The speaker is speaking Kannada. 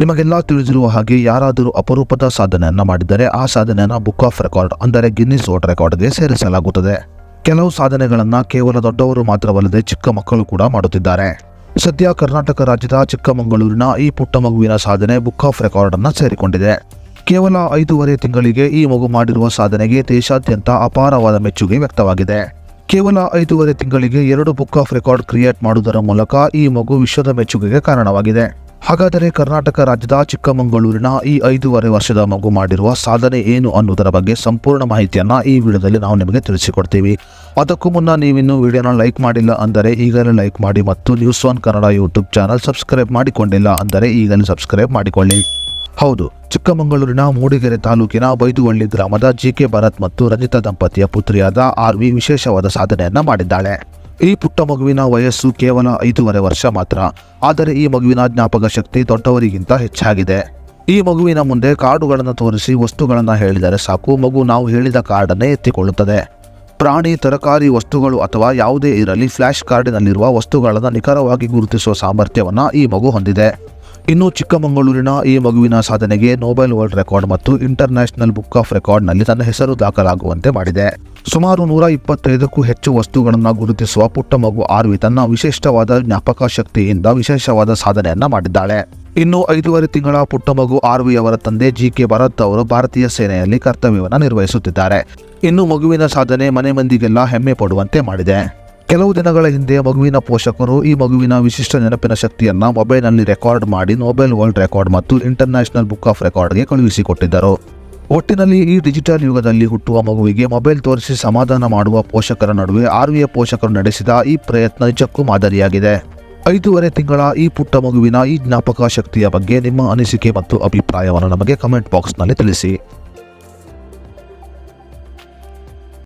ನಿಮಗೆಲ್ಲ ತಿಳಿದಿರುವ ಹಾಗೆ ಯಾರಾದರೂ ಅಪರೂಪದ ಸಾಧನೆಯನ್ನ ಮಾಡಿದರೆ ಆ ಸಾಧನೆಯನ್ನ ಬುಕ್ ಆಫ್ ರೆಕಾರ್ಡ್ ಅಂದರೆ ಗಿನ್ನಿಸ್ ವರ್ಲ್ಡ್ ರೆಕಾರ್ಡ್ಗೆ ಸೇರಿಸಲಾಗುತ್ತದೆ. ಕೆಲವು ಸಾಧನೆಗಳನ್ನ ಕೇವಲ ದೊಡ್ಡವರು ಮಾತ್ರವಲ್ಲದೆ ಚಿಕ್ಕ ಮಕ್ಕಳು ಕೂಡ ಮಾಡುತ್ತಿದ್ದಾರೆ. ಸದ್ಯ ಕರ್ನಾಟಕ ರಾಜ್ಯದ ಚಿಕ್ಕಮಗಳೂರಿನ ಈ ಪುಟ್ಟ ಮಗುವಿನ ಸಾಧನೆ ಬುಕ್ ಆಫ್ ರೆಕಾರ್ಡ್ ಅನ್ನ ಸೇರಿಕೊಂಡಿದೆ. ಕೇವಲ 5.5 ತಿಂಗಳಿಗೆ ಈ ಮಗು ಮಾಡಿರುವ ಸಾಧನೆಗೆ ದೇಶಾದ್ಯಂತ ಅಪಾರವಾದ ಮೆಚ್ಚುಗೆ ವ್ಯಕ್ತವಾಗಿದೆ. ಕೇವಲ 5.5 ತಿಂಗಳಿಗೆ 2 ಬುಕ್ ಆಫ್ ರೆಕಾರ್ಡ್ ಕ್ರಿಯೇಟ್ ಮಾಡುವುದರ ಮೂಲಕ ಈ ಮಗು ವಿಶ್ವದ ಮೆಚ್ಚುಗೆಗೆ ಕಾರಣವಾಗಿದೆ. ಹಾಗಾದರೆ ಕರ್ನಾಟಕ ರಾಜ್ಯದ ಚಿಕ್ಕಮಗಳೂರಿನ ಈ 5.5 ವರ್ಷದ ಮಗು ಮಾಡಿರುವ ಸಾಧನೆ ಏನು ಅನ್ನುವುದರ ಬಗ್ಗೆ ಸಂಪೂರ್ಣ ಮಾಹಿತಿಯನ್ನ ಈ ವಿಡಿಯೋದಲ್ಲಿ ನಾವು ನಿಮಗೆ ತಿಳಿಸಿಕೊಡ್ತೀವಿ. ಅದಕ್ಕೂ ಮುನ್ನ ನೀವಿನ್ನೂ ವಿಡಿಯೋನ ಲೈಕ್ ಮಾಡಿಲ್ಲ ಅಂದರೆ ಈಗಲೇ ಲೈಕ್ ಮಾಡಿ ಮತ್ತು news one Kannada YouTube channel subscribe ಮಾಡಿಕೊಂಡಿಲ್ಲ ಅಂದರೆ ಈಗಲೇ ಸಬ್ಸ್ಕ್ರೈಬ್ ಮಾಡಿಕೊಳ್ಳಿ. ಹೌದು, ಚಿಕ್ಕಮಗಳೂರಿನ ಮೂಡಿಗೆರೆ ತಾಲೂಕಿನ ಬೈದುವಳ್ಳಿ ಗ್ರಾಮದ ಜಿಕೆ ಭರತ್ ಮತ್ತು ರಂಜಿತಾ ದಂಪತಿಯ ಪುತ್ರಿಯಾದ ಆರ್ವಿ ವಿಶೇಷವಾದ ಸಾಧನೆಯನ್ನ ಮಾಡಿದ್ದಾಳೆ. ಈ ಪುಟ್ಟ ಮಗುವಿನ ವಯಸ್ಸು ಕೇವಲ 5.5 ವರ್ಷ ಮಾತ್ರ. ಆದರೆ ಈ ಮಗುವಿನ ಜ್ಞಾಪಕ ಶಕ್ತಿ ದೊಡ್ಡವರಿಗಿಂತ ಹೆಚ್ಚಾಗಿದೆ. ಈ ಮಗುವಿನ ಮುಂದೆ ಕಾರ್ಡುಗಳನ್ನು ತೋರಿಸಿ ವಸ್ತುಗಳನ್ನು ಹೇಳಿದರೆ ಸಾಕು, ಮಗು ನಾವು ಹೇಳಿದ ಕಾರ್ಡನ್ನೇ ಎತ್ತಿಕೊಳ್ಳುತ್ತದೆ. ಪ್ರಾಣಿ, ತರಕಾರಿ, ವಸ್ತುಗಳು ಅಥವಾ ಯಾವುದೇ ಇರಲಿ ಫ್ಲಾಶ್ ಕಾರ್ಡಿನಲ್ಲಿರುವ ವಸ್ತುಗಳನ್ನು ನಿಖರವಾಗಿ ಗುರುತಿಸುವ ಸಾಮರ್ಥ್ಯವನ್ನು ಈ ಮಗು ಹೊಂದಿದೆ. ಇನ್ನು ಚಿಕ್ಕಮಗಳೂರಿನ ಈ ಮಗುವಿನ ಸಾಧನೆಗೆ ನೊಬೆಲ್ ವರ್ಲ್ಡ್ ರೆಕಾರ್ಡ್ ಮತ್ತು ಇಂಟರ್ನ್ಯಾಷನಲ್ ಬುಕ್ ಆಫ್ ರೆಕಾರ್ಡ್ನಲ್ಲಿ ತನ್ನ ಹೆಸರು ದಾಖಲಾಗುವಂತೆ ಮಾಡಿದೆ. ಸುಮಾರು 125ಕ್ಕೂ ಹೆಚ್ಚು ವಸ್ತುಗಳನ್ನು ಗುರುತಿಸುವ ಪುಟ್ಟ ಮಗು ಆರ್ವಿ ತನ್ನ ವಿಶಿಷ್ಟವಾದ ಜ್ಞಾಪಕ ಶಕ್ತಿಯಿಂದ ವಿಶೇಷವಾದ ಸಾಧನೆಯನ್ನ ಮಾಡಿದ್ದಾಳೆ. ಇನ್ನು 5.5 ತಿಂಗಳ ಪುಟ್ಟ ಮಗು ಆರ್ವಿಯವರ ತಂದೆ ಜಿಕೆ ಭರತ್ ಅವರು ಭಾರತೀಯ ಸೇನೆಯಲ್ಲಿ ಕರ್ತವ್ಯವನ್ನು ನಿರ್ವಹಿಸುತ್ತಿದ್ದಾರೆ. ಇನ್ನು ಮಗುವಿನ ಸಾಧನೆ ಮನೆ ಮಂದಿಗೆಲ್ಲ ಹೆಮ್ಮೆ ಪಡುವಂತೆ ಮಾಡಿದೆ. ಕೆಲವು ದಿನಗಳ ಹಿಂದೆ ಮಗುವಿನ ಪೋಷಕರು ಈ ಮಗುವಿನ ವಿಶಿಷ್ಟ ನೆನಪಿನ ಶಕ್ತಿಯನ್ನ ಮೊಬೈಲ್ನಲ್ಲಿ ರೆಕಾರ್ಡ್ ಮಾಡಿ ನೊಬೆಲ್ ವರ್ಲ್ಡ್ ರೆಕಾರ್ಡ್ ಮತ್ತು ಇಂಟರ್ನ್ಯಾಷನಲ್ ಬುಕ್ ಆಫ್ ರೆಕಾರ್ಡ್ಗೆ ಕಳುಹಿಸಿಕೊಟ್ಟಿದ್ದರು. ಒಟ್ಟಿನಲ್ಲಿ ಈ ಡಿಜಿಟಲ್ ಯುಗದಲ್ಲಿ ಹುಟ್ಟುವ ಮಗುವಿಗೆ ಮೊಬೈಲ್ ತೋರಿಸಿ ಸಮಾಧಾನ ಮಾಡುವ ಪೋಷಕರ ನಡುವೆ ಆರ್ವಿಯ ಪೋಷಕರು ನಡೆಸಿದ ಈ ಪ್ರಯತ್ನ ನಿಜಕ್ಕೂ ಮಾದರಿಯಾಗಿದೆ. 5.5 ತಿಂಗಳ ಈ ಪುಟ್ಟ ಮಗುವಿನ ಈ ಜ್ಞಾಪಕ ಶಕ್ತಿಯ ಬಗ್ಗೆ ನಿಮ್ಮ ಅನಿಸಿಕೆ ಮತ್ತು ಅಭಿಪ್ರಾಯವನ್ನು ನಮಗೆ ಕಮೆಂಟ್ ಬಾಕ್ಸ್ನಲ್ಲಿ ತಿಳಿಸಿ.